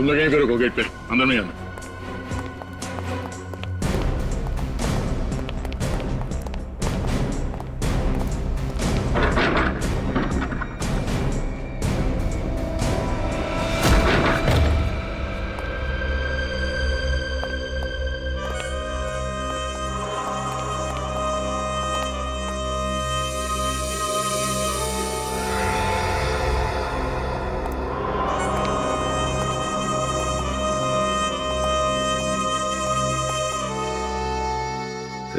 तुम लोग यहीं पे रुको, गेट पे, अंदर नहीं आना।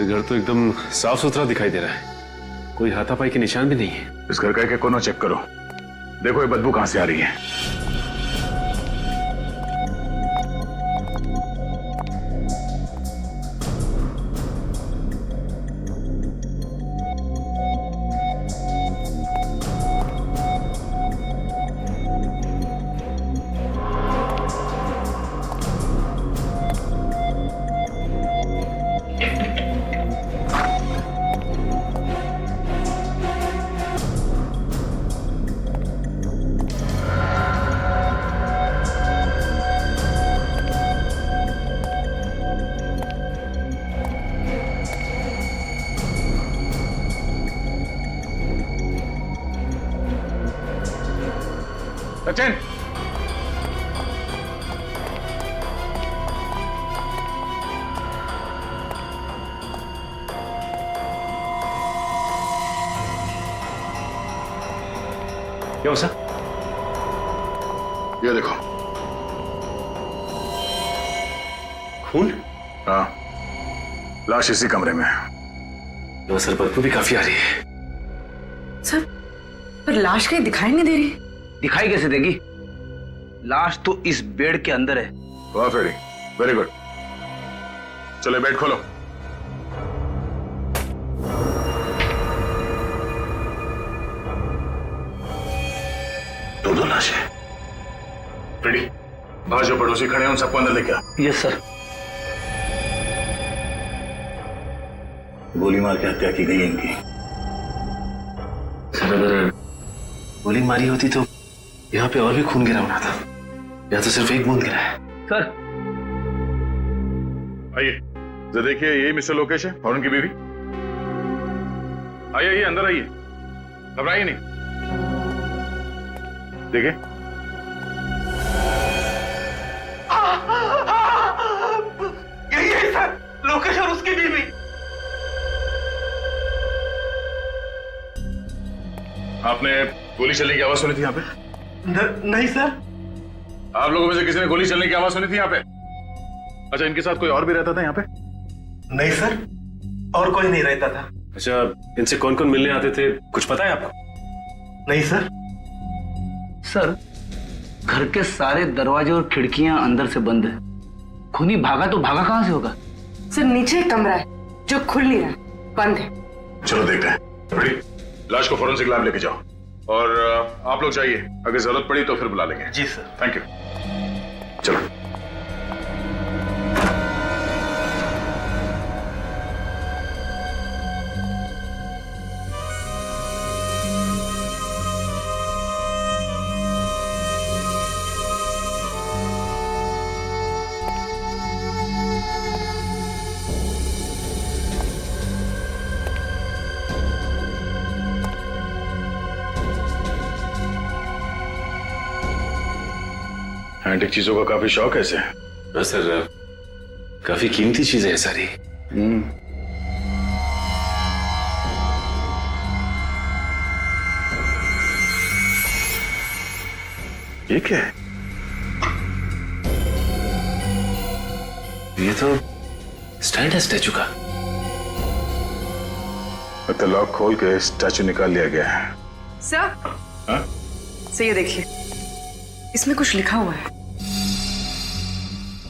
घर तो एकदम साफ सुथरा दिखाई दे रहा है, कोई हाथापाई के निशान भी नहीं है। इस घर का एक कोना चेक करो, देखो ये बदबू कहां से आ रही है। सचिन, क्या हुआ? ये देखो। खून? हाँ, लाश इसी कमरे में है। तो सर बदबू भी काफी आ रही है। सर, पर लाश कहीं दिखाई नहीं दे रही। दिखाई कैसे देगी? लाश तो इस बेड के अंदर है। वाह फेरी, वेरी गुड। चलो बेड खोलो। दो लाशें। रेडी, बाहर जो पड़ोसी खड़े हैं उन सबको अंदर लेके आ। Yes sir. गोली मार के हत्या की गई है इनकी। सर अगर गोली मारी होती तो यहाँ पे और भी खून गिरा होना था, यहाँ तो सिर्फ एक बूंद गिरा है। सर आइए, जरा देखिए, यही मिस्टर लोकेश है और उनकी बीवी। आइए आइए, अंदर आइए, घबराइए नहीं। देखिए, यही है सर, लोकेश और उसकी बीवी। आपने गोली चलने की आवाज सुनी थी यहाँ पे? नहीं सर। आप लोगों में से किसी ने गोली चलने की आवाज सुनी थी यहाँ पे? अच्छा, इनके साथ कोई और भी रहता था यहाँ पे? नहीं सर, और कोई नहीं रहता था। अच्छा, इनसे कौन कौन मिलने आते थे, कुछ पता है आपको? नहीं सर। सर, घर के सारे दरवाजे और खिड़कियां अंदर से बंद है। खूनी भागा तो भागा कहां से होगा? सर, नीचे एक कमरा है जो खुल नहीं रहा, बंद है। चलो देखते हैं। रेडी? लाश को फोरेंसिक लैब लेके जाओ और आप लोग जाइए, अगर जरूरत पड़ी तो फिर बुला लेंगे। जी सर। Thank you. चलो। एंटीक चीजों का काफी शौक है इसे। हाँ सर, काफी कीमती चीजें हैं सारी। ये क्या है? ये तो स्टैंड है स्टैचू का। तो लॉक खोल के स्टैचू निकाल लिया गया है। सर, हाँ? सर ये देखिए, इसमें कुछ लिखा हुआ है।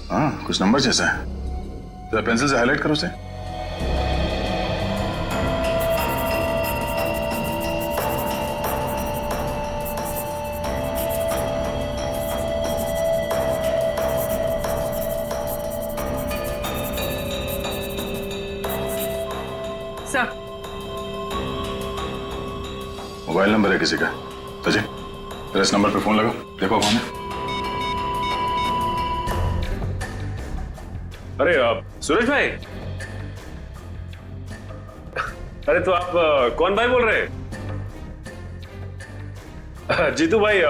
हाँ, कुछ नंबर जैसा है। जरा पेंसिल से हाईलाइट करो उसे। सर, मोबाइल नंबर है किसी का। सचिन, तेरे इस नंबर पे फोन लगाओ, देखो कौन है। अरे सूरज भाई, अरे तो आप कौन भाई बोल रहे हैं? जीतू भाई,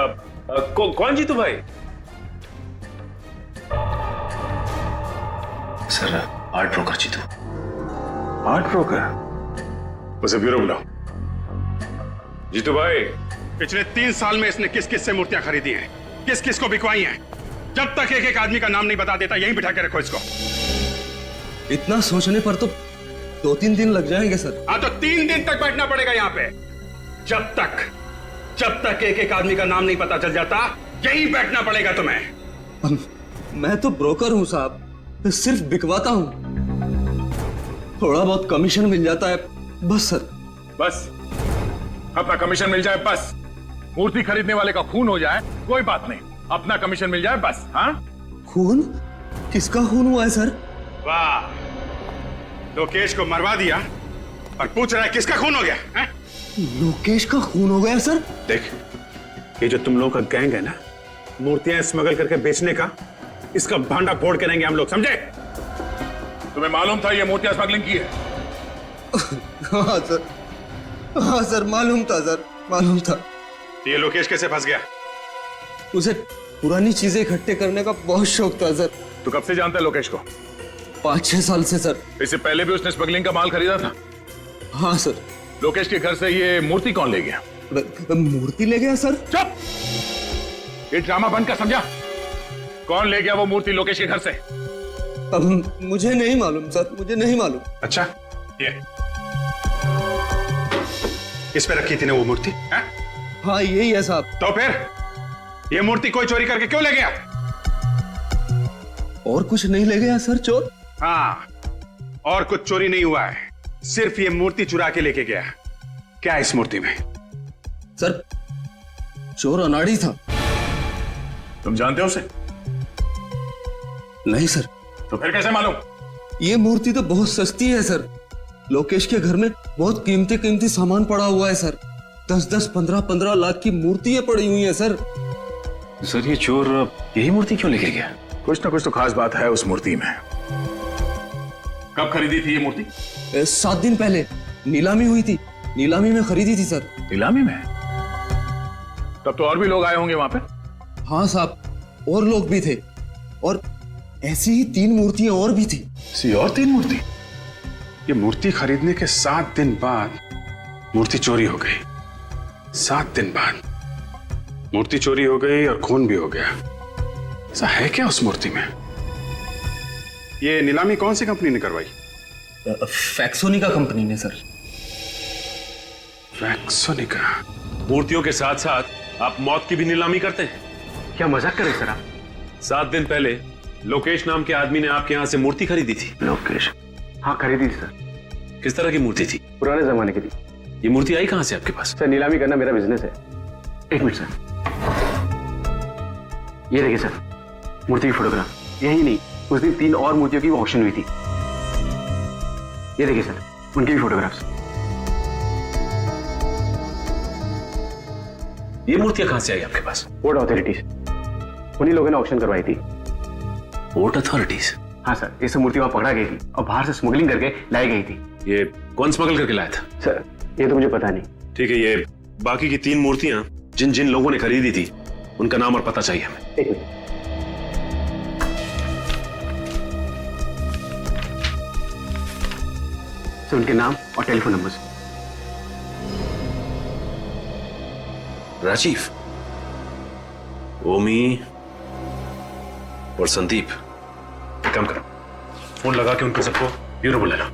कौन जीतू भाई? Sir, art broker Jitu. Art broker? उसे ब्यूरो बुलाओ। जीतू भाई, पिछले 3 साल में इसने किस किस से मूर्तियां खरीदी हैं, किस किस को बिकवाई हैं? जब तक एक एक आदमी का नाम नहीं बता देता, यहीं बिठा के रखो इसको। इतना सोचने पर तो 2-3 दिन लग जाएंगे सर। हाँ, तो 3 दिन तक बैठना पड़ेगा यहाँ पे। जब तक एक एक आदमी का नाम नहीं पता चल जाता, यहीं बैठना पड़ेगा तुम्हें। मैं तो ब्रोकर हूँ साहब, सिर्फ बिकवाता हूँ। थोड़ा बहुत कमीशन मिल जाता है बस सर। बस अपना कमीशन मिल जाए बस। मूर्ति खरीदने वाले का खून हो जाए कोई बात नहीं, अपना कमीशन मिल जाए बस। हाँ, खून? किसका खून हुआ है सर? वाह, लोकेश को मरवा दिया और पूछ रहा है किसका खून हो गया है? लोकेश का खून हो गया सर? देख, ये जो तुम लोगों का गैंग है ना, मूर्तियां स्मगल करके बेचने का, इसका भांडा फोड़ करेंगे हम लोग, समझे? तुम्हें मालूम था ये मूर्तियां स्मगलिंग की है? हाँ सर, हाँ सर, मालूम था सर, मालूम था। तो ये लोकेश कैसे फंस गया? उसे पुरानी चीजें इकट्ठे करने का बहुत शौक था सर। तो कब से जानता है लोकेश को? 5-6 साल से सर। इससे पहले भी उसने स्मगलिंग का माल खरीदा था? हाँ सर। लोकेश के घर से ये मूर्ति कौन ले गया? मूर्ति ले गया सर? चुप! ये ड्रामा बंद कर, समझा? कौन ले गया वो मूर्ति लोकेश के घर से? अब मुझे नहीं मालूम सर, मुझे नहीं मालूम। अच्छा, ये इस पे रखी थी ना वो मूर्ति? हाँ यही है साहब। तो फिर ये मूर्ति कोई चोरी करके क्यों ले गया? और कुछ नहीं ले गया सर चोर? हाँ, और कुछ चोरी नहीं हुआ है, सिर्फ ये मूर्ति चुरा के लेके गया। क्या है इस मूर्ति में? सर, चोर अनाड़ी था। तुम जानते हो उसे? नहीं सर। तो फिर कैसे मालूम? ये मूर्ति तो बहुत सस्ती है सर। लोकेश के घर में बहुत कीमती कीमती सामान पड़ा हुआ है सर। 10-10, 15-15 लाख की मूर्तियां पड़ी हुई हैं सर। सर, ये चोर यही मूर्ति क्यों लेके गया? कुछ ना कुछ तो खास बात है उस मूर्ति में। कब खरीदी थी ये मूर्ति? 7 दिन पहले नीलामी हुई थी, नीलामी में खरीदी थी सर। नीलामी में? तब तो और भी लोग आए होंगे वहां पे? हाँ साहब, और लोग भी थे, और ऐसी ही 3 मूर्तियां और भी थी। और 3 मूर्ति? ये मूर्ति खरीदने के 7 दिन बाद मूर्ति चोरी हो गई। 7 दिन बाद मूर्ति चोरी हो गई और खून भी हो गया। ऐसा है क्या उस मूर्ति में? ये नीलामी कौन सी कंपनी ने करवाई? फैक्सोनिका कंपनी ने सर। फैक्सोनिका? मूर्तियों के साथ साथ आप मौत की भी नीलामी करते हैं? क्या मजाक करे सर आप? 7 दिन पहले लोकेश नाम के आदमी ने आपके यहां से मूर्ति खरीदी थी। लोकेश? हाँ, खरीदी थी सर। किस तरह की मूर्ति थी? पुराने जमाने की थी। ये मूर्ति आई कहां से आपके पास? सर, नीलामी करना मेरा बिजनेस है। 1 मिनट सर, ये देखिए सर, मूर्ति की फोटोग्राफ। यही नहीं, उस दिन 3 और मूर्तियों की ऑक्शन हुई थी। ये देखिए सर, उनकी भी फोटोग्राफ्स। ये मूर्तियां कहां से आई आपके पास? पोर्ट अथॉरिटीज, उन्हीं लोगों ने ऑक्शन करवाई थी। Port authorities? हाँ सर, ये सब मूर्ति वहां पकड़ा गई थी और बाहर से स्मगलिंग करके लाई गई थी। ये कौन स्मगल करके लाया था? सर, ये तो मुझे पता नहीं। ठीक है, ये बाकी की 3 मूर्तियां जिन जिन लोगों ने खरीदी थी उनका नाम और पता चाहिए हमें। 1 मिनट। सर, उनके नाम और टेलीफोन नंबर। राजीव, ओमी और संदीप। एक काम करो, फोन लगा के उनको सबको ब्यूरो बुला लो।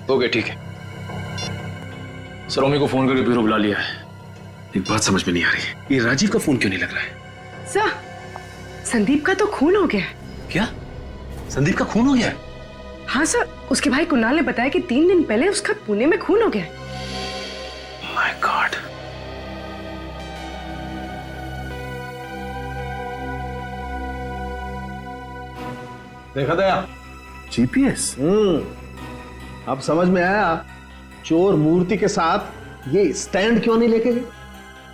ओके, ठीक है सर। ओमी को फोन करके ब्यूरो बुला लिया है। एक बात समझ में नहीं आ रही है, ये राजीव का फोन क्यों नहीं लग रहा है? सर, संदीप का तो खून हो गया। क्या? संदीप का खून हो गया? हाँ सर, उसके भाई कुणाल ने बताया कि 3 दिन पहले उसका पुणे में खून हो गया। My God. देखा दया, जीपीएस? अब समझ में आया चोर मूर्ति के साथ ये स्टैंड क्यों नहीं लेके गए।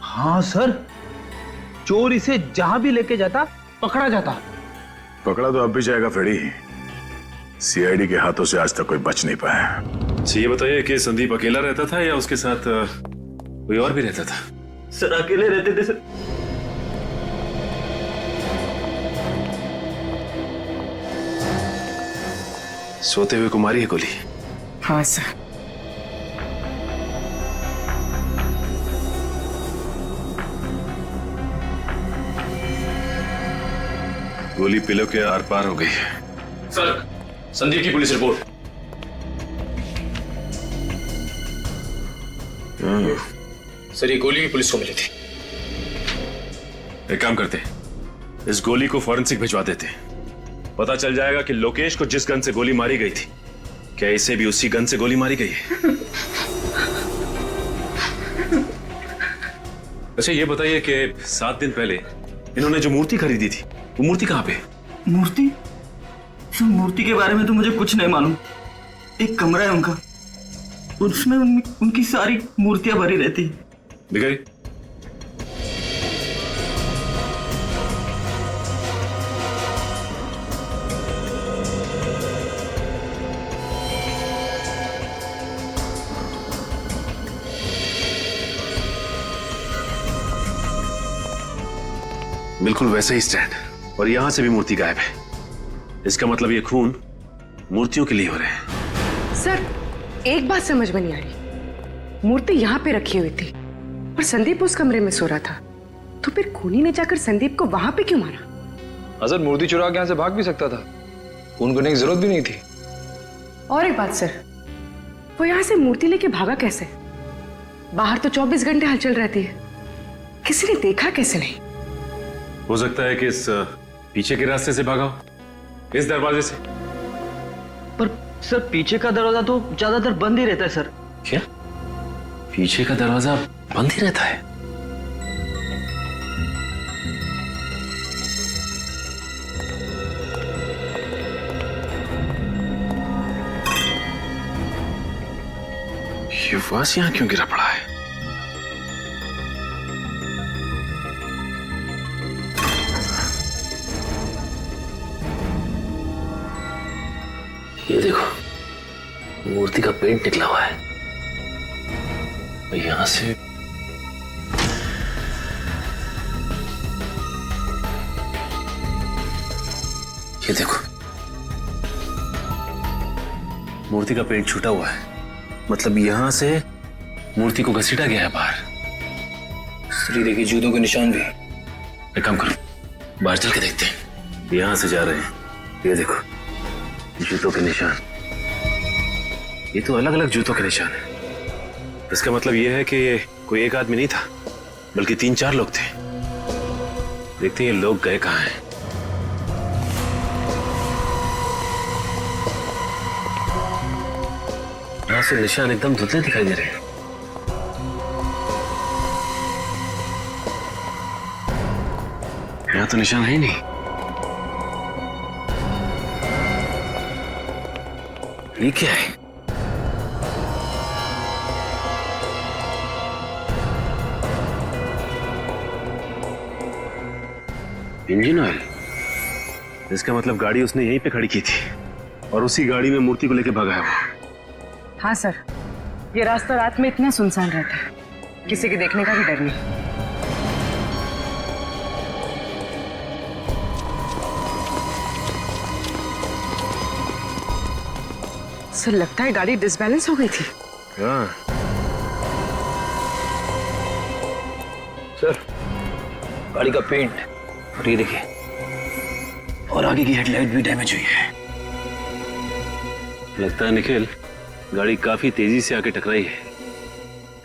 हाँ सर, चोर इसे जहां भी लेके जाता पकड़ा जाता। पकड़ा तो अब भी जाएगा फेड़ी। सीआईडी के हाथों से आज तक कोई बच नहीं पाया। अच्छा ये बताइए कि संदीप अकेला रहता था या उसके साथ कोई और भी रहता था? सर अकेले रहते थे सर। सोते हुए को मारी है गोली? हाँ सर। गोली पिलो के आर पार हो गई है। सर, संदीप की पुलिस रिपोर्ट। सर, ये गोली भी पुलिस को मिली थी। एक काम करते, इस गोली को फॉरेंसिक भिजवा देते, पता चल जाएगा कि लोकेश को जिस गन से गोली मारी गई थी, क्या इसे भी उसी गन से गोली मारी गई है। अच्छा ये बताइए कि 7 दिन पहले इन्होंने जो मूर्ति खरीदी थी, वो मूर्ति कहाँ पे? मूर्ति? सर मूर्ति के बारे में तो मुझे कुछ नहीं मालूम। एक कमरा है उनका, उसमें उनकी सारी मूर्तियां भरी रहती। बिगड़ी? बिल्कुल वैसे ही स्टैंड, और यहां से भी मूर्ति गायब है। इसका मतलब ये खून मूर्तियों के लिए हो रहे हैं। सर एक बात समझ में नहीं आ रही, मूर्ति यहाँ पे रखी हुई थी और संदीप उस कमरे में सो रहा था, तो फिर खूनी ने जाकर संदीप को वहां पे क्यों मारा? सर मूर्ति चुरा के यहाँ से भाग भी सकता था, खून करने की जरूरत भी नहीं थी। और एक बात सर, वो यहाँ से मूर्ति लेके भागा कैसे? बाहर तो 24 घंटे हलचल रहती है, किसी ने देखा कैसे नहीं? हो सकता है कि इस पीछे के रास्ते से भागा हो, इस दरवाजे से। पर सर पीछे का दरवाजा तो ज्यादातर बंद ही रहता है सर। क्या पीछे का दरवाजा बंद ही रहता है? ये वास यहां क्यों गिरा पड़ा है? ये देखो, मूर्ति का पेंट निकला हुआ है। यहां से ये देखो, मूर्ति का पेंट छूटा हुआ है, मतलब यहां से मूर्ति को घसीटा गया है बाहर। सर देखिए जूतों के निशान भी। एक काम करो, बाहर चल के देखते हैं। यहां से जा रहे हैं, ये देखो जूतों के निशान। ये तो अलग अलग जूतों के निशान है। इसका मतलब यह है कि ये कोई एक आदमी नहीं था, बल्कि 3-4 लोग थे। देखते हैं ये लोग गए कहां हैं। यहां से निशान एकदम धुंधले दिखाई दे रहे हैं। यहां तो निशान है ही नहीं। ये क्या है? Engine oil. इसका मतलब गाड़ी उसने यहीं पे खड़ी की थी और उसी गाड़ी में मूर्ति को लेके भागा है वो। हाँ सर, ये रास्ता रात में इतना सुनसान रहता है, किसी के देखने का भी डर नहीं। सर लगता है गाड़ी डिसबैलेंस हो गई थी। हाँ सर गाड़ी का पेंट और ये देखिए, और आगे की हेडलाइट भी डैमेज हुई है। लगता है निखिल गाड़ी काफी तेजी से आके टकराई है।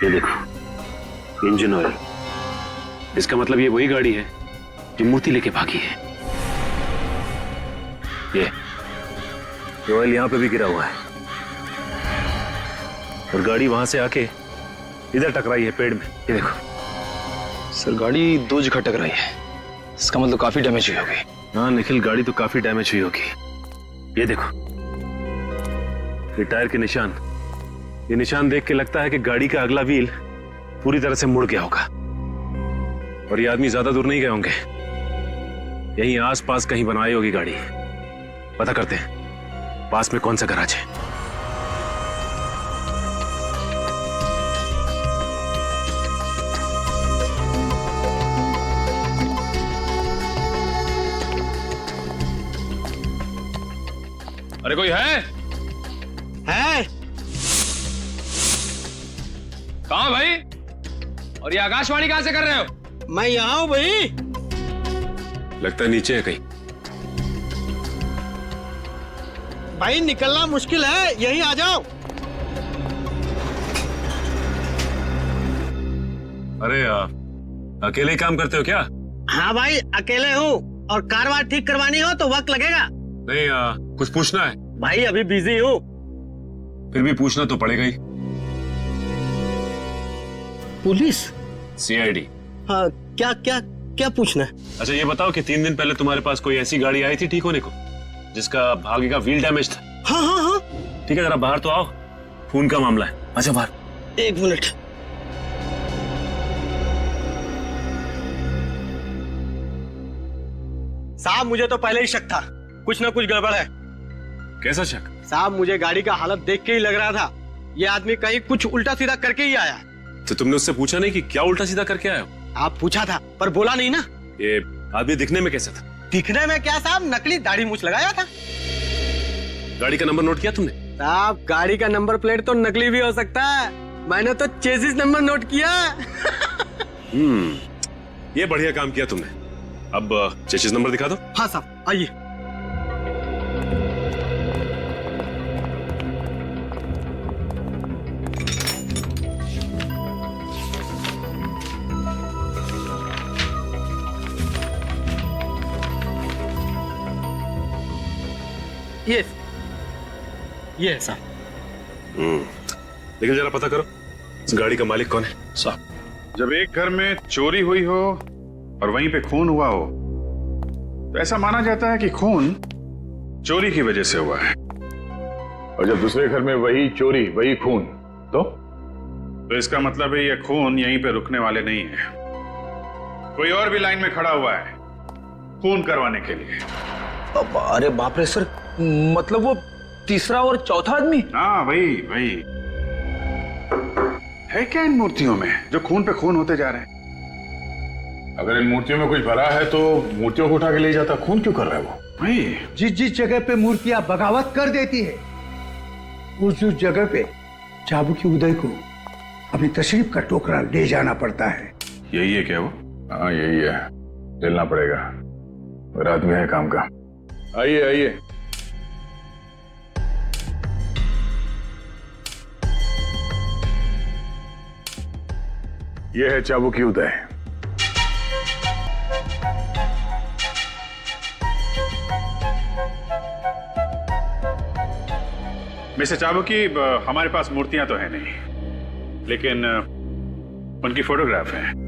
ये देखो इंजन ऑयल। इसका मतलब ये वही गाड़ी है जो मूर्ति लेके भागी है। ये ऑयल यहां पे भी गिरा हुआ है और गाड़ी वहां से आके इधर टकराई है पेड़ में। ये देखो सर गाड़ी 2 जगह टकराई है, इसका मतलब काफी डैमेज हुई होगी। हाँ निखिल, गाड़ी तो काफी डैमेज हुई होगी। ये देखो ये टायर के निशान, ये निशान देख के लगता है कि गाड़ी का अगला व्हील पूरी तरह से मुड़ गया होगा। और ये आदमी ज्यादा दूर नहीं गए होंगे, यहीं आसपास कहीं बनवाई होगी गाड़ी। पता करते हैं पास में कौन सा गैराज है। अरे कोई है? कहाँ भाई? और ये आकाशवाणी कहां से कर रहे हो? मैं यहाँ हूँ भाई। लगता है नीचे है कहीं। भाई निकलना मुश्किल है, यहीं आ जाओ। अरे अकेले ही काम करते हो क्या? हाँ भाई अकेले हूँ, और कार वार ठीक करवानी हो तो वक्त लगेगा। नहीं, कुछ पूछना है? भाई अभी बिजी हूँ। फिर भी पूछना तो पड़ेगा ही। पुलिस? सीआईडी। हाँ, क्या क्या क्या पूछना है? अच्छा ये बताओ कि 3 दिन पहले तुम्हारे पास कोई ऐसी गाड़ी आई थी ठीक होने को जिसका आगे का व्हील डैमेज था? हाँ हाँ हाँ। ठीक है, जरा बाहर तो आओ, खून का मामला है। अच्छा बाहर। 1 मिनट। साहब मुझे तो पहले ही शक था, कुछ ना कुछ गड़बड़ है। कैसा शक? साहब मुझे गाड़ी का हालत देख के ही लग रहा था ये आदमी कहीं कुछ उल्टा सीधा करके ही आया। तो तुमने उससे पूछा नहीं कि क्या उल्टा सीधा करके आया हो? आप पूछा था पर बोला नहीं ना। ये आदमी दिखने में कैसा था? दिखने में क्या साहब, नकली दाढ़ी मूछ लगाया था। गाड़ी का नंबर नोट किया तुमने? साहब गाड़ी का नंबर प्लेट तो नकली भी हो सकता है, मैंने तो चेसिस नंबर नोट किया। ये बढ़िया काम किया तुमने। अब चेसिस नंबर दिखा दो। हाँ साहब आइए। ये है साहब। लेकिन जरा पता करो इस गाड़ी का मालिक कौन है? साहब जब एक घर में चोरी हुई हो और वहीं पे खून हुआ हो तो ऐसा माना जाता है कि खून चोरी की वजह से हुआ है। और जब दूसरे घर में वही चोरी वही खून, तो इसका मतलब है ये खून यहीं पे रुकने वाले नहीं है, कोई और भी लाइन में खड़ा हुआ है खून करवाने के लिए। अरे बाप रे सर, मतलब वो तीसरा और चौथा आदमी? हाँ वही है। क्या इन मूर्तियों में जो खून पे खून होते जा रहे हैं? अगर इन मूर्तियों में कुछ भरा है तो मूर्तियों को उठा के ले जाता, खून क्यों कर रहा है वो? वही जिस जगह पे मूर्तियां बगावत कर देती है उस जगह पे चाबुकी उदय को अपनी तशरीफ का टोकरा ले जाना पड़ता है। यही है क्या वो? हाँ यही है, लेना पड़ेगा, रात में है काम का। आइए आइए। यह है चाबुकी उदय। मिस्टर चाबुकी, हमारे पास मूर्तियां तो है नहीं, लेकिन उनकी फोटोग्राफ है।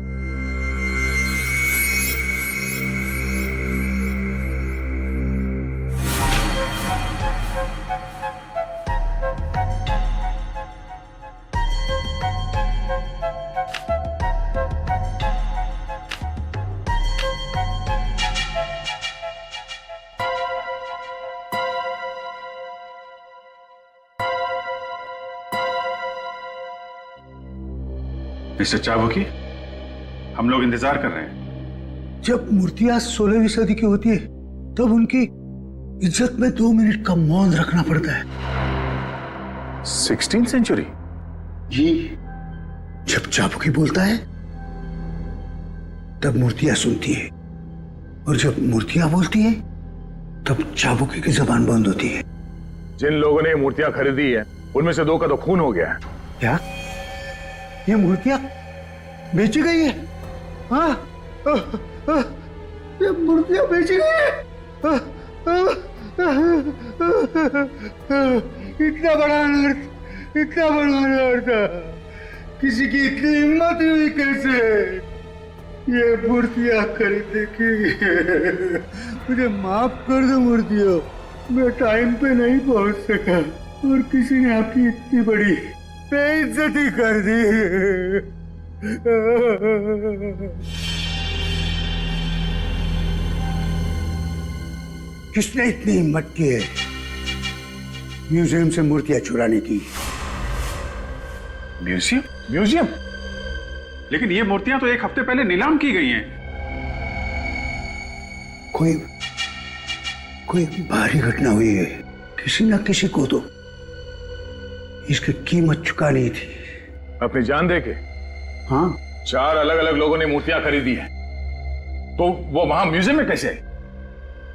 मिस्टर चाबुकी, हम लोग इंतजार कर रहे हैं। जब मूर्तियां 16वीं सदी की होती है तब उनकी इज्जत में 2 मिनट का मौन रखना पड़ता है। 16th century? जी, जब चाबुकी बोलता है तब मूर्तियां सुनती है, और जब मूर्तियां बोलती है तब चाबुकी की जबान बंद होती है। जिन लोगों ने ये मूर्तियां खरीदी है उनमें से 2 का तो खून हो गया है। क्या ये मूर्तियां बेची गई है? हाँ, ये मूर्तियां बेची गई है। इतना बड़ा अनर्थ, इतना बड़ा अनर्थ, किसी की इतनी हिम्मत हुई कैसे ये मूर्तियां खरीदने की? मुझे माफ कर दो मूर्तियों, मैं टाइम पे नहीं पहुंच सका। और किसी ने आपकी इतनी बड़ी बेइज्जती कर दी। किसने इतनी हिम्मत की है म्यूजियम से मूर्तियां चुराने की? म्यूजियम? म्यूजियम? लेकिन ये मूर्तियां तो एक हफ्ते पहले नीलाम की गई हैं। कोई भारी घटना हुई है। किसी न किसी को तो इसकी कीमत चुकानी थी। अपनी जान दे के हाँ, 4 अलग अलग लोगों ने मूर्तियां खरीदी हैं, तो वो वहां म्यूजियम में कैसे आई?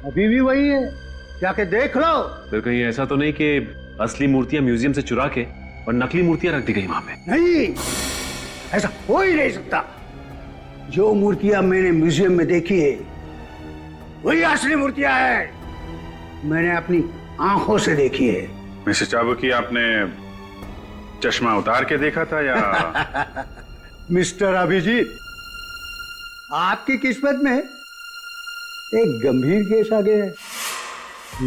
अभी भी वही है, जाके देख लो। फिर कहीं ऐसा तो नहीं कि असली मूर्तियां म्यूजियम से चुरा के और नकली मूर्तियां रख दी गई वहां पे? नहीं, ऐसा हो ही नहीं सकता। जो मूर्तियां मैंने म्यूजियम में देखी है वही असली मूर्तियां हैं। मैंने अपनी आंखों से देखी है। मिस्टर चाबुकी, आपने चश्मा उतार के देखा था या? मिस्टर अभिजीत, आपकी किस्मत में एक गंभीर केस आ गया है।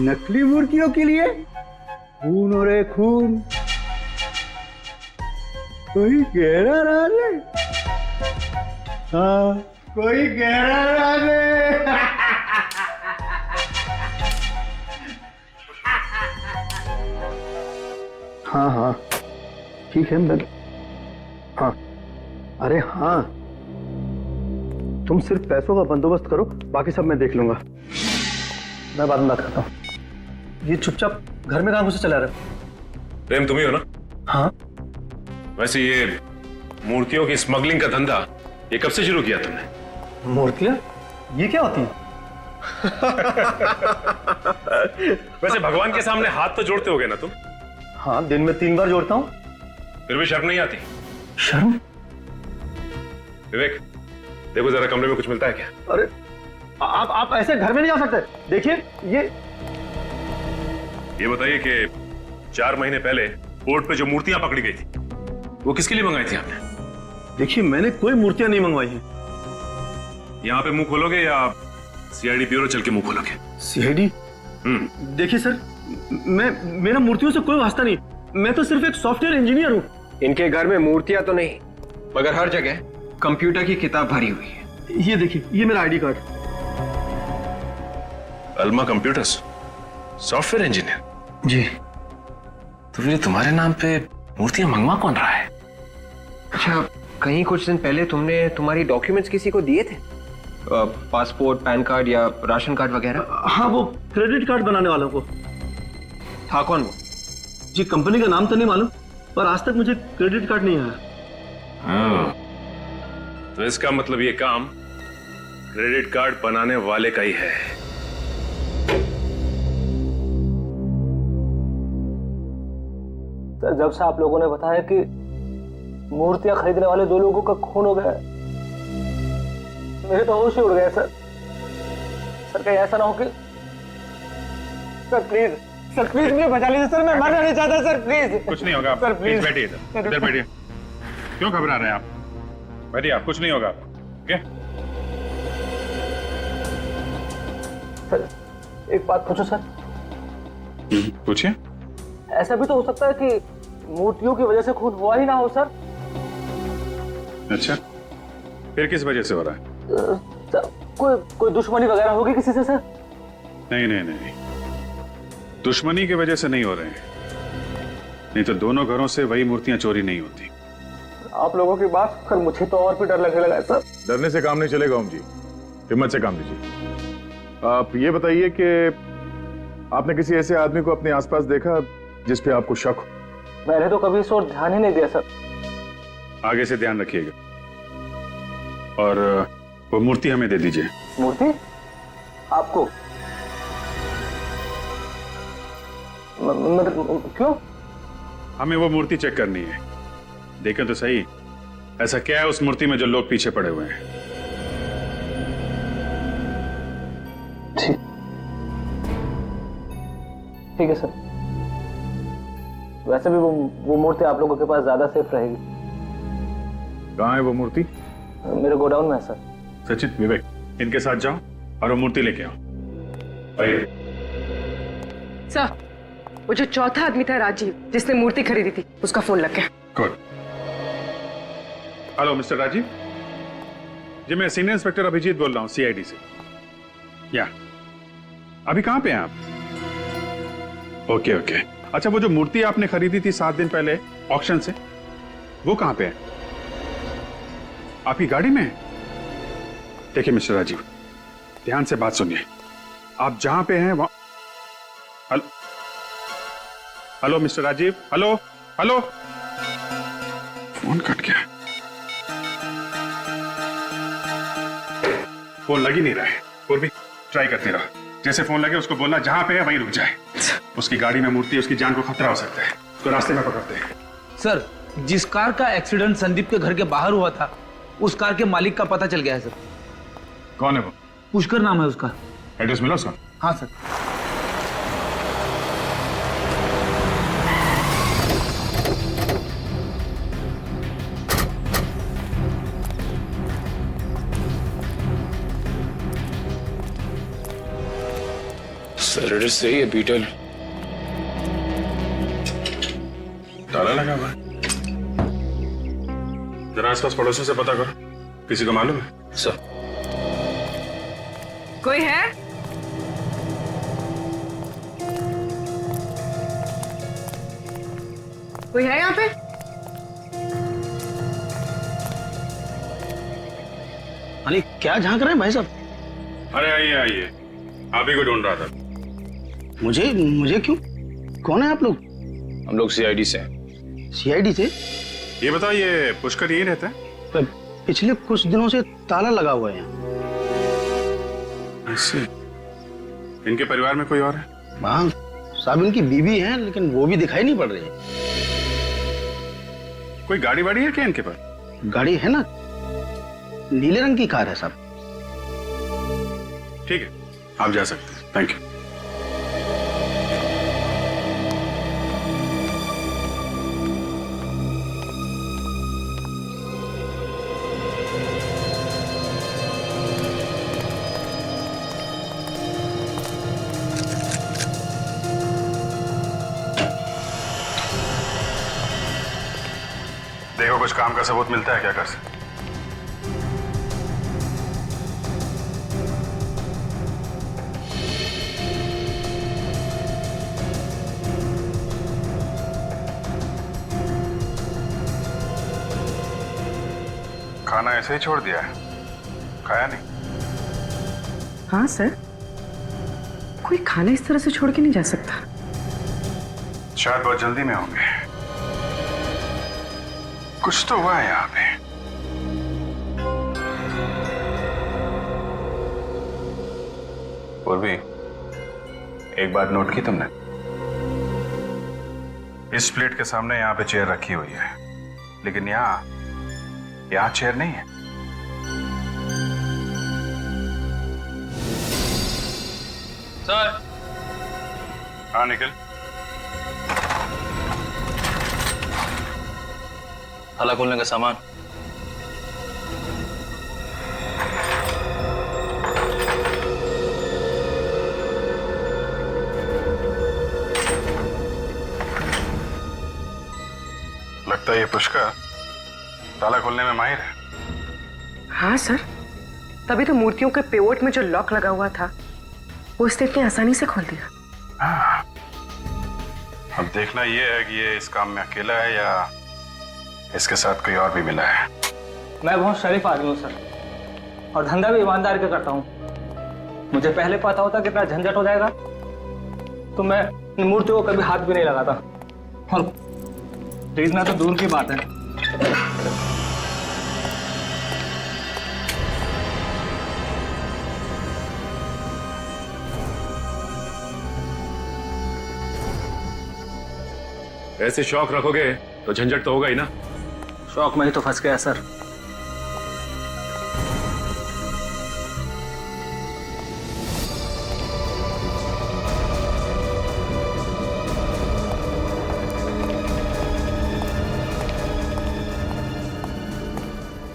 नकली मूर्तियों के लिए खून हो रहे खून। कोई गहरा राज है। हाँ, कोई गहरा राज है। हाँ हाँ ठीक है मैं, हाँ अरे हाँ, तुम सिर्फ पैसों का बंदोबस्त करो, बाकी सब मैं देख लूंगा। मैं बाद में बात करता हूँ। ये चुपचाप घर में काम से चला रहे हो? प्रेम तुम ही हो ना? हाँ। वैसे ये मूर्तियों की स्मगलिंग का धंधा ये कब से शुरू किया तुमने? मूर्तियां? ये क्या होती है? वैसे भगवान के सामने हाथ तो जोड़ते होगे ना तुम? हाँ, दिन में 3 बार जोड़ता हूँ। फिर भी शर्म नहीं आती? शर्म? विवेक, देखो जरा कमरे में कुछ मिलता है क्या? अरे आप ऐसे घर में नहीं जा सकते। देखिए ये बताइए कि 4 महीने पहले बोर्ड पे जो मूर्तियां पकड़ी गई थी वो किसके लिए मंगाई थी आपने? देखिए, मैंने कोई मूर्तियां नहीं मंगवाई हैं। यहाँ पे मुंह खोलोगे या सीआईडी ब्यूरो चल के मुंह खोलोगे? सीआईडी? देखिए सर, मेरा मूर्तियों से कोई वास्ता नहीं। मैं तो सिर्फ एक सॉफ्टवेयर इंजीनियर हूँ। इनके घर में मूर्तियां तो नहीं, मगर हर जगह कंप्यूटर की किताब भरी हुई है। ये देखिए, ये मेरा ID card. Alma computers, software engineer? जी। तो फिर तुम्हारे नाम पे मूर्तियां मंगवा कौन रहा है? अच्छा, कहीं कुछ दिन पहले तुमने तुम्हारी डॉक्यूमेंट्स किसी को दिए थे? पासपोर्ट, पैन कार्ड या राशन कार्ड वगैरह? हाँ, वो क्रेडिट कार्ड बनाने वालों को। था कौन वो? जी, कंपनी का नाम तो नहीं मालूम, पर आज तक मुझे क्रेडिट कार्ड नहीं आया। तो इसका मतलब ये काम क्रेडिट कार्ड बनाने वाले का ही है। सर, जब से आप लोगों ने बताया कि मूर्तियां खरीदने वाले 2 लोगों का खून हो गया, मेरे तो होश ही उड़ गए सर। सर, कहीं ऐसा ना हो कि... सर प्लीज मुझे बचा लीजिए सर, मैं मरना नहीं चाहता सर, प्लीज। कुछ नहीं होगा सर, प्लीज बैठिए इधर बैठिए। क्यों घबरा रहे हैं आप? बैठिए आप, कुछ नहीं होगा। ओके? सर, एक बात पूछो सर। पूछिए। ऐसा भी तो हो सकता है कि मूर्तियों की वजह से खून हुआ ही ना हो सर। अच्छा, फिर किस वजह से हो रहा है? सर, कोई दुश्मनी वगैरह होगी किसी से सर? नहीं, दुश्मनी की वजह से नहीं हो रहे हैं। नहीं तो दोनों घरों से वही मूर्तियां चोरी नहीं होती। आप लोगों की बात कर मुझे तो और भी डर लगने लगा है सर। डरने से काम नहीं चलेगा ओम जी, हिम्मत से काम लीजिए। आप ये बताइए कि आपने किसी ऐसे आदमी को अपने आसपास देखा जिस पे आपको शक हो? मैंने तो कभी इस ओर ध्यान ही नहीं दिया सर। आगे से ध्यान रखिएगा। और वो मूर्ति हमें दे दीजिए। मूर्ति? आपको? मतलब क्यों? हमें वो मूर्ति चेक करनी है। देखें तो सही, ऐसा क्या है उस मूर्ति में जो लोग पीछे पड़े हुए हैं। ठीक है सर। वैसे भी वो मूर्ति आप लोगों के पास ज्यादा सेफ रहेगी। कहाँ है वो मूर्ति? मेरे गोडाउन में है सर। सचिन, विवेक, इनके साथ जाओ और वो मूर्ति लेके आओ। आइए। सर, वो जो चौथा आदमी था राजीव जिसने मूर्ति खरीदी थी, उसका फोन लग गया। गुड। हेलो मिस्टर राजीव जी, मैं सीनियर इंस्पेक्टर अभिजीत बोल रहा हूँ सीआईडी से। या अभी कहाँ पे हैं आप? Okay okay. अच्छा, वो जो मूर्ति आपने खरीदी थी 7 दिन पहले ऑक्शन से, वो कहाँ पे है? आपकी गाड़ी में है? देखिए मिस्टर राजीव, ध्यान से बात सुनिए। आप जहां पे हैं वहां। Hello hello mister Rajiv, hello hello. Phone cut गया, फोन लग ही नहीं रहा है। और भी ट्राई करते रहो, जैसे फोन लगे उसको बोलना जहां पे है वहीं रुक जाए। उसकी गाड़ी में मूर्ति, उसकी जान को खतरा हो सकता है, तो रास्ते में पकड़ते हैं। सर, जिस कार का एक्सीडेंट संदीप के घर के बाहर हुआ था, उस कार के मालिक का पता चल गया है सर। कौन है वो? पुष्कर नाम है उसका। एड्रेस मिला उसका? हाँ सर। सर एड्रेस सही है, बीटल। ताला लगा हुआ है। जरा आसपास पड़ोसियों से पता करो, किसी को मालूम है? सर कोई है? कोई है यहाँ पे? अरे क्या झांक रहे हैं भाई साहब? अरे आइए आइए, आप ही को ढूंढ रहा था। मुझे मुझे क्यों? कौन है आप लोग? हम लोग सीआईडी से हैं। सीआईडी से? ये बताओ, ये पुष्कर यही रहता है? पिछले कुछ दिनों से ताला लगा हुआ है यहाँ। ऐसे? इनके परिवार में कोई और है? हाँ साहब, इनकी बीवी है, लेकिन वो भी दिखाई नहीं पड़ रही है। कोई गाड़ी वाड़ी है क्या इनके पास? गाड़ी है ना, नीले रंग की कार है साहब। ठीक है, आप जा सकते हैं। Thank you. देखो, कुछ काम का सबूत मिलता है क्या कर सकते? खाना ऐसे ही छोड़ दिया है? खाया नहीं? हाँ सर, कोई खाना इस तरह से छोड़ के नहीं जा सकता। शायद बहुत जल्दी में होंगे। कुछ तो हुआ है यहाँ पे। पूर्वी, एक बात नोट की तुमने? इस प्लेट के सामने यहाँ पे चेयर रखी हुई है, लेकिन यहाँ चेयर नहीं है। सर। हाँ निखिल। ताला खोलने का सामान। लगता है ये पुष्कर ताला खोलने में माहिर है। हाँ सर, तभी तो मूर्तियों के पेवोट में जो लॉक लगा हुआ था वो इसने इतनी आसानी से खोल दिया। अब देखना ये है कि ये इस काम में अकेला है या इसके साथ कोई और भी मिला है। मैं बहुत शरीफ आदमी हूँ सर, और धंधा भी ईमानदार का करता हूँ। मुझे पहले पता होता कितना झंझट हो जाएगा तो मैं इन मूर्तियों को कभी हाथ भी नहीं लगाता, और खरीदना तो दूर की बात है। ऐसे शौक रखोगे तो झंझट तो होगा ही ना। शौक में ही तो फंस गया sir.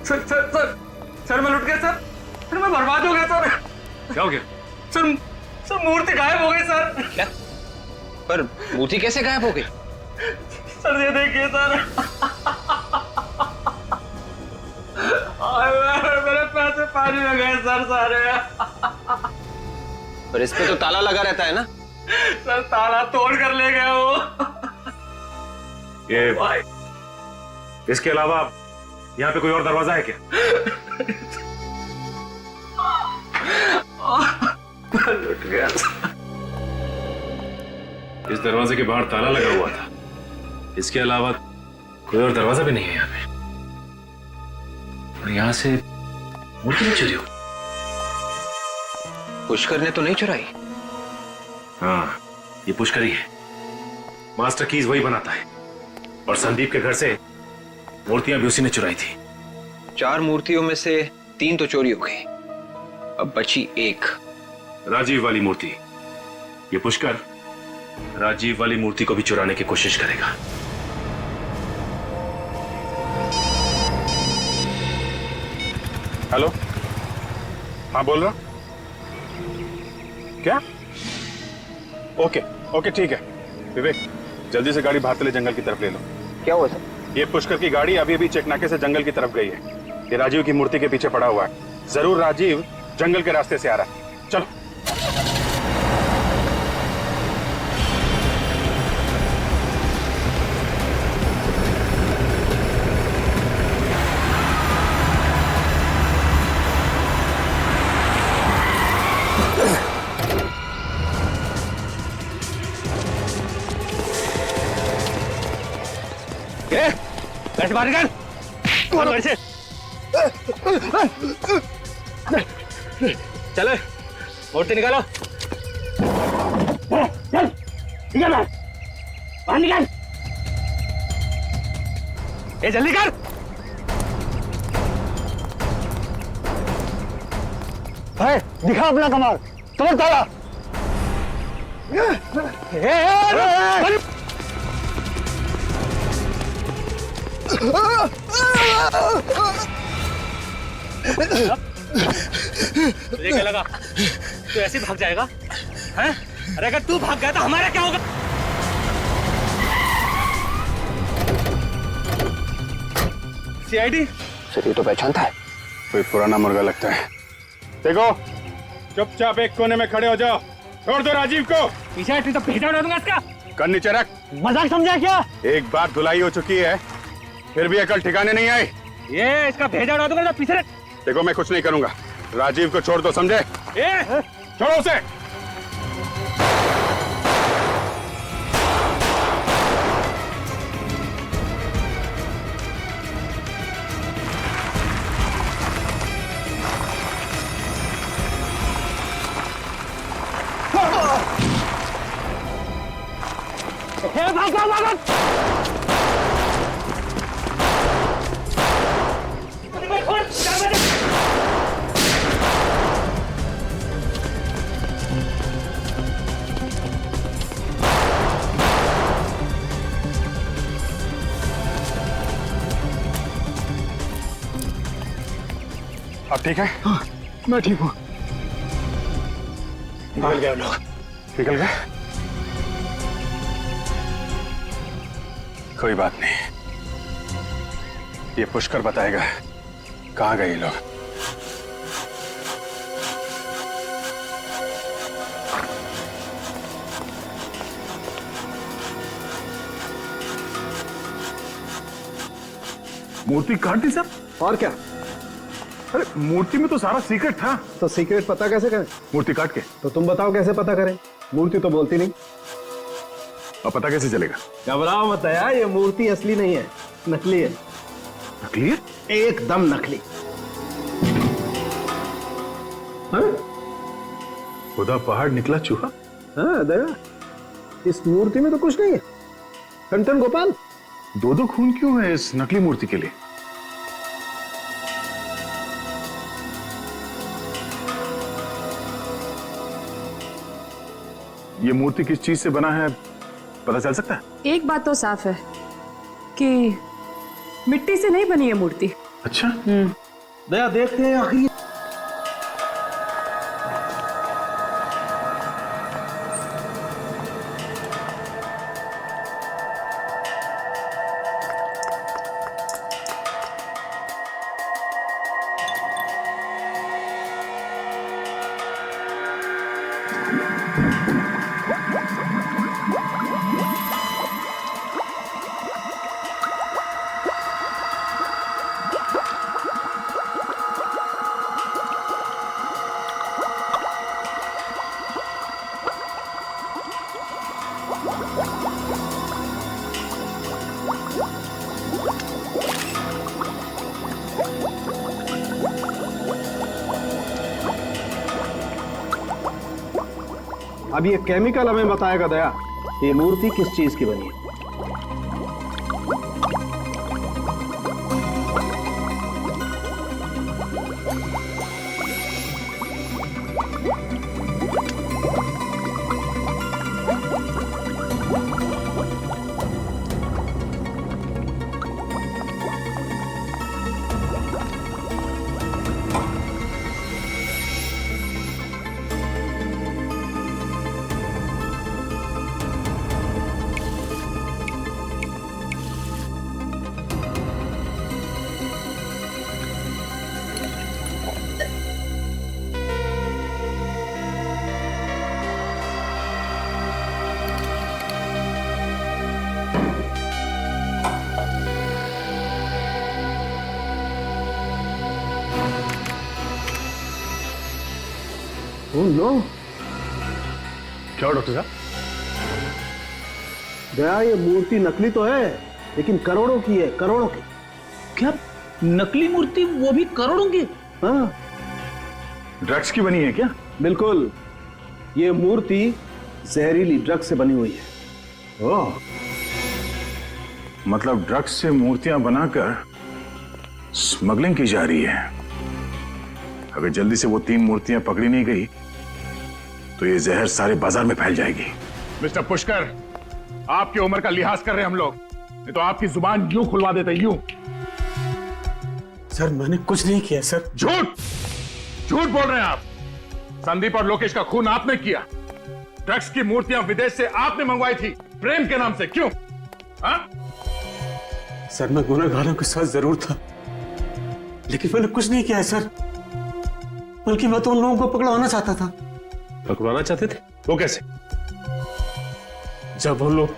Sir sir sir sir मैं लुट गया सर। सर मैं बर्बाद हो गया सर। क्या हो गया? सर मूर्ति गायब हो गई सर। क्या? पर मूर्ति कैसे गायब हो गई? सर ये देखिए सर, मेरे पैसे पानी में गए सर सारे। पर इस पे तो ताला लगा रहता है ना? सर ताला तोड़ कर ले गए वो। ये इसके अलावा यहाँ पे कोई और दरवाजा है क्या? लुट गया। इस दरवाजे के बाहर ताला लगा हुआ था, इसके अलावा कोई और दरवाजा भी नहीं है यहाँ पे। और यहाँ से मूर्ति नहीं चुरी हो? पुष्कर ने तो नहीं चुराई? हाँ, ये पुष्कर ही है। मास्टर कीज वही बनाता है और संदीप के घर से मूर्तियां भी उसी ने चुराई थी। 4 मूर्तियों में से 3 तो चोरी हो गई, अब बची 1। राजीव वाली मूर्ति। ये पुष्कर राजीव वाली मूर्ति को भी चुराने की कोशिश करेगा। हेलो, हाँ बोल रहा। क्या? ओके ओके ठीक है। विवेक, जल्दी से गाड़ी भातले जंगल की तरफ ले लो। क्या हुआ सर? ये पुष्कर की गाड़ी अभी अभी चेकनाके से जंगल की तरफ गई है। ये राजीव की मूर्ति के पीछे पड़ा हुआ है। जरूर राजीव जंगल के रास्ते से आ रहा है। चलो। बैठ बाहर निकल। कौन से? चलो मूर्ति निकालो। चल निकल बाहर निकल। ए जल्दी कर। है, दिखा अपना कमाल। तुम्हें ताला। तुझे क्या लगा तू ऐसे भाग जाएगा? हैं? अरे अगर तू भाग गया तो हमारा क्या होगा? सीआईडी? सर ये तो पहचानता है। कोई पुराना मुर्गा लगता है। देखो, चुपचाप एक कोने में खड़े हो जाओ। छोड़ दो राजीव को। पीछे हट तो भेजा उड़ा दूंगा इसका। कर नीचे रख। मजाक समझा क्या? एक बार धुलाई हो चुकी है, फिर भी अकल ठिकाने नहीं आई। ये इसका भेजा उड़ा दूंगा तो पीछे रख। देखो मैं कुछ नहीं करूंगा। राजीव को छोड़ दो, समझे? छोड़ो उसे। भाग भाग भाग। अब ठीक है? हाँ, मैं ठीक हूँ। निकल गए लोग। निकल गए? कोई बात नहीं, ये पुष्कर बताएगा कहाँ गए ये लोग। मूर्ति काट दी सर? और क्या? अरे मूर्ति में तो सारा सीक्रेट था। तो सीक्रेट पता कैसे करें? मूर्ति काट के? तो तुम बताओ कैसे पता करें? मूर्ति तो बोलती नहीं। अब पता कैसे चलेगा? घबराओ मत यार, ये मूर्ति असली नहीं है, नकली है। नकली है? एकदम नकली। हाँ? खुदा पहाड़ निकला चूहा। हाँ दया, इस मूर्ति में तो कुछ नहीं है। टन गोपाल, 2-2 खून क्यों है इस नकली मूर्ति के लिए? ये मूर्ति किस चीज से बना है पता चल सकता है? एक बात तो साफ है कि मिट्टी से नहीं बनी है मूर्ति। अच्छा। दया देखते हैं आखिर। अब ये केमिकल हमें बताएगा दया, ये मूर्ति किस चीज की बनी है। ओह नो, क्या हुआ डॉक्टर साहब? दया ये मूर्ति नकली तो है, लेकिन करोड़ों की है, करोड़ों की। क्या नकली मूर्ति, वो भी करोड़ों की? हाँ ड्रग्स की बनी है क्या? बिल्कुल, ये मूर्ति जहरीली ड्रग्स से बनी हुई है। ओह, मतलब ड्रग्स से मूर्तियां बनाकर स्मगलिंग की जा रही है। अगर जल्दी से वो 3 मूर्तियां पकड़ी नहीं गई तो ये जहर सारे बाजार में फैल जाएगी। मिस्टर पुष्कर, आपकी उम्र का लिहाज कर रहे हैं हम लोग, नहीं तो आपकी जुबान यूं खुलवा देते, यूं। सर मैंने कुछ नहीं किया सर। झूठ झूठ बोल रहे हैं आप। संदीप और लोकेश का खून आपने किया। ड्रग्स की मूर्तियां विदेश से आपने मंगवाई थी, प्रेम के नाम से, क्यों? हाँ? सर मैं गुनहगारों के साथ जरूर था, लेकिन मैंने कुछ नहीं किया है सर। बल्कि मैं तो उन लोगों को पकड़वाना चाहता था। पकड़वाना चाहते थे? वो कैसे? जब वो लोग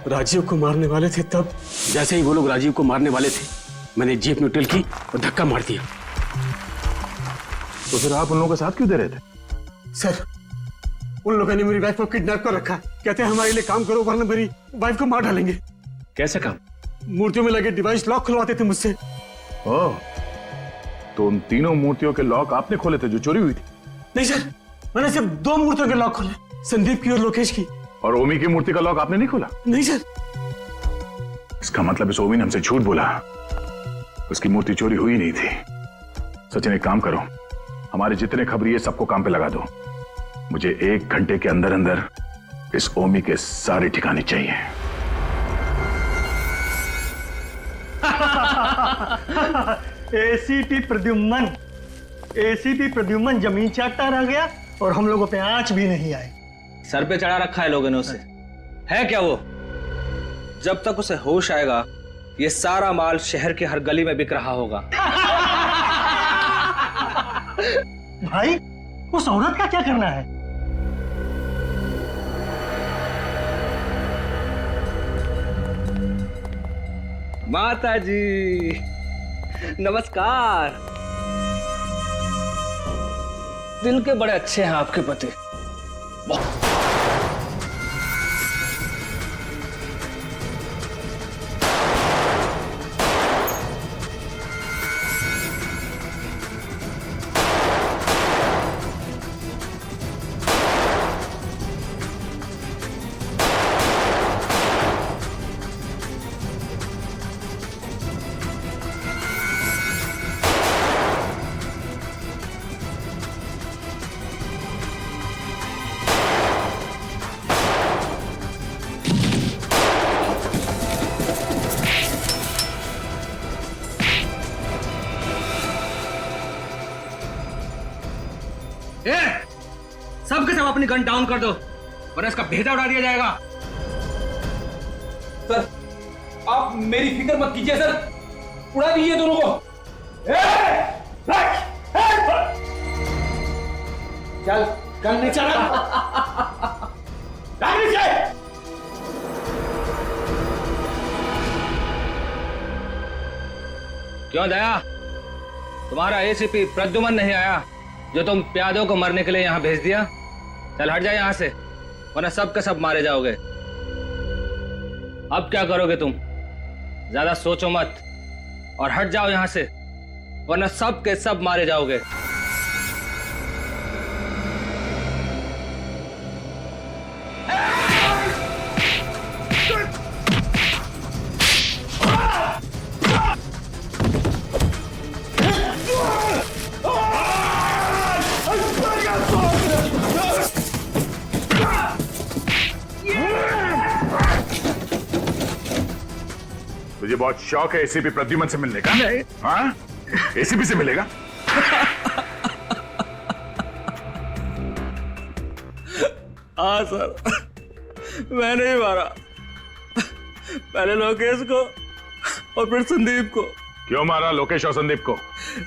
राजीव को मारने वाले थे, तब जैसे ही वो लोग राजीव को मारने वाले थे, मैंने जीप न्यूट्रल की और धक्का मार दिया। तो फिर आप उन लोगों के साथ क्यों दे रहे थे? सर उन लोगों ने मेरी वाइफ को किडनैप कर रखा। कहते हैं हमारे लिए काम करो वरना मेरी वाइफ को मार डालेंगे। कैसे काम? मूर्तियों में लगे डिवाइस लॉक खुलवाते थे मुझसे। ओह, तो उन तीनों मूर्तियों के लॉक आपने खोले थे जो चोरी हुई थी? नहीं सर, मैंने सिर्फ 2 मूर्तियों के लॉक खोले, संदीप की और लोकेश की। और ओमी की मूर्ति का लॉक आपने नहीं खोला? नहीं सर। इसका मतलब इस ओमी ने हमसे झूठ बोला, उसकी मूर्ति चोरी हुई नहीं थी। सचिन एक काम करो, हमारे जितने खबरी है सबको काम पे लगा दो। मुझे 1 घंटे के अंदर अंदर इस ओमी के सारे ठिकाने चाहिए। एसीपी प्रद्युम्न जमीन चाटता रह गया और हम लोगों पे आंच भी नहीं आई। सर पे चढ़ा रखा है लोगों ने उसे। है क्या वो? जब तक उसे होश आएगा ये सारा माल शहर के हर गली में बिक रहा होगा। भाई उस औरत का क्या करना है? माता जी नमस्कार। दिल के बड़े अच्छे हैं आपके पति। सबके सब अपनी गन डाउन कर दो वरना इसका भेजा उड़ा दिया जाएगा। सर आप मेरी फिक्र मत कीजिए सर, उड़ा दीजिए दोनों को। चल कल नहीं चला। क्यों दया, तुम्हारा एसीपी प्रद्युम्न नहीं आया जो तुम प्यादों को मरने के लिए यहाँ भेज दिया? चल हट जा यहाँ से, वरना सब के सब मारे जाओगे। अब क्या करोगे तुम? ज्यादा सोचो मत और हट जाओ यहां से, वरना सब के सब मारे जाओगे। तुझे बहुत शौक है एसीपी प्रद्युमन से मिलने का? हाँ, एसीपी से मिलेगा? हाँ सर, मैंने ही मारा, पहले लोकेश को और फिर संदीप को। क्यों मारा लोकेश और संदीप को?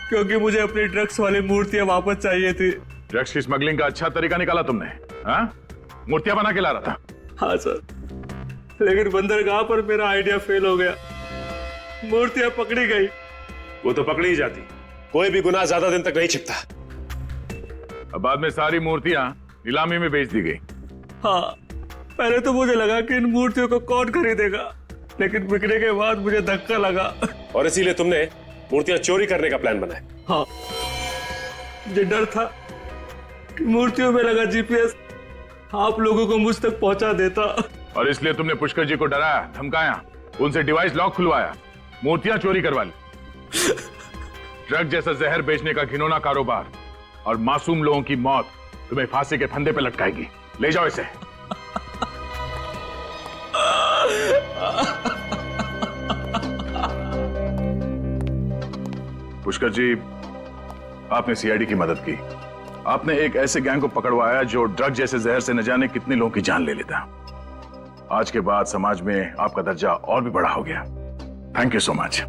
क्योंकि मुझे अपनी ड्रग्स वाली मूर्तियां वापस चाहिए थी। ड्रग्स की स्मगलिंग का अच्छा तरीका निकाला तुमने। हाँ, मूर्तियां बना के ला रहा था। हाँ सर, लेकिन बंदरगाह पर मेरा आइडिया फेल हो गया, मूर्तियां पकड़ी गई। वो तो पकड़ी ही जाती, कोई भी गुनाह ज्यादा दिन तक नहीं छिपता। अब बाद में सारी मूर्तियां नीलामी में बेच दी गई। हाँ, पहले तो मुझे लगा कि इन मूर्तियों को कौन खरीदेगा, लेकिन बिकने के बाद मुझे धक्का लगा। और इसीलिए तुमने मूर्तियां चोरी करने का प्लान बनाया। हाँ, मुझे डर था कि मूर्तियों में लगा जीपीएस आप लोगों को मुझ तक पहुंचा देता। और इसलिए तुमने पुष्कर जी को डराया, धमकाया, उनसे डिवाइस लॉक खुलवाया, मूर्तियां चोरी करवा ली। ड्रग जैसा जहर बेचने का घिनौना कारोबार और मासूम लोगों की मौत तुम्हें फांसी के फंदे पे लटकाएगी। ले जाओ इसे। पुष्कर जी, आपने सीआईडी की मदद की। आपने एक ऐसे गैंग को पकड़वाया जो ड्रग जैसे जहर से न जाने कितने लोगों की जान ले लेता। आज के बाद समाज में आपका दर्जा और भी बड़ा हो गया। Thank you so much.